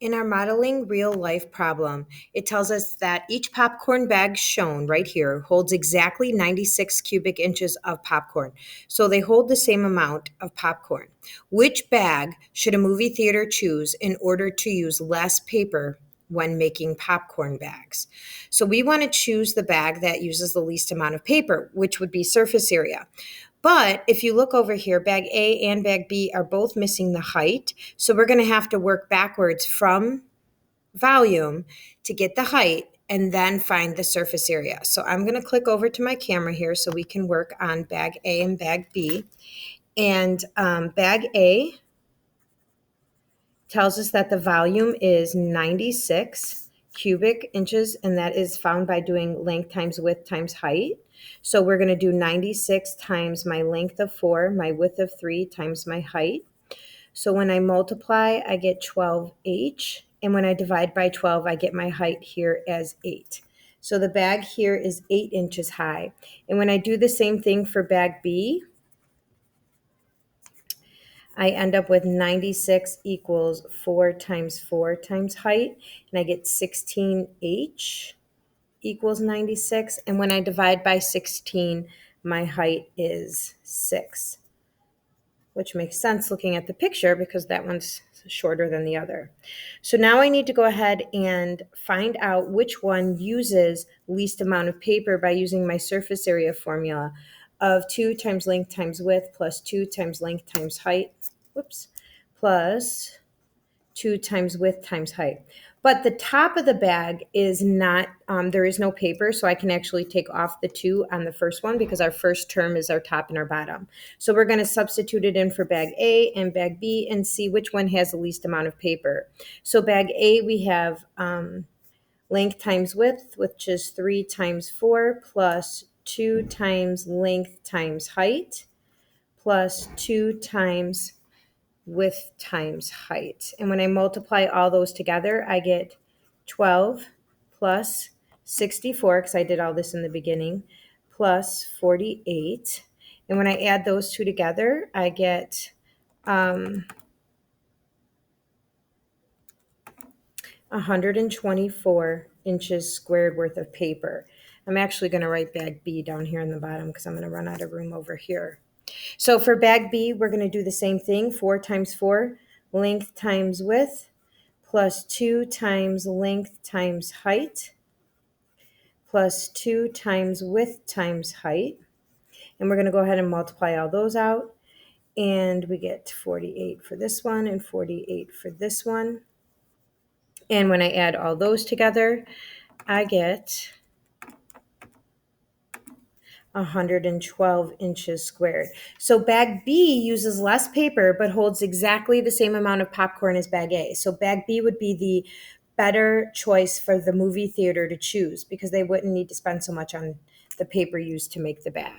In our modeling real life problem, it tells us that each popcorn bag shown right here holds exactly 96 cubic inches of popcorn. So they hold the same amount of popcorn. Which bag should a movie theater choose in order to use less paper when making popcorn bags? So we want to choose the bag that uses the least amount of paper, which would be surface area. But if you look over here, bag A and bag B are both missing the height. So we're going to have to work backwards from volume to get the height and then find the surface area. So I'm going to click over to my camera here so we can work on bag A and bag B. And bag A tells us that the volume is 96 cubic inches, and that is found by doing length times width times height. So we're going to do 96 times my length of 4, my width of 3 times my height. So when I multiply, I get 12h, and when I divide by 12, I get my height here as 8. So the bag here is 8 inches high. And when I do the same thing for bag B, I end up with 96 equals 4 times 4 times height, and I get 16h equals 96. And when I divide by 16, my height is 6, which makes sense looking at the picture because that one's shorter than the other. So now I need to go ahead and find out which one uses least amount of paper by using my surface area formula of 2 times length times width plus 2 times length times height, plus 2 times width times height. But the top of the bag is not, there is no paper, so I can actually take off the 2 on the first one because our first term is our top and our bottom. So we're going to substitute it in for bag A and bag B and see which one has the least amount of paper. So bag A, we have length times width, which is 3 times 4 plus 2 times length times height plus 2 times width times height. And when I multiply all those together, I get 12 plus 64, because I did all this in the beginning, plus 48. And when I add those two together, I get 124 inches squared worth of paper. I'm actually going to write bag B down here in the bottom because I'm going to run out of room over here. So for bag B, we're going to do the same thing, 4 times 4, length times width, plus 2 times length times height, plus 2 times width times height. And we're going to go ahead and multiply all those out. And we get 48 for this one and 48 for this one. And when I add all those together, I get 112 inches squared. So bag B uses less paper but holds exactly the same amount of popcorn as bag A. So bag B would be the better choice for the movie theater to choose because they wouldn't need to spend so much on the paper used to make the bag.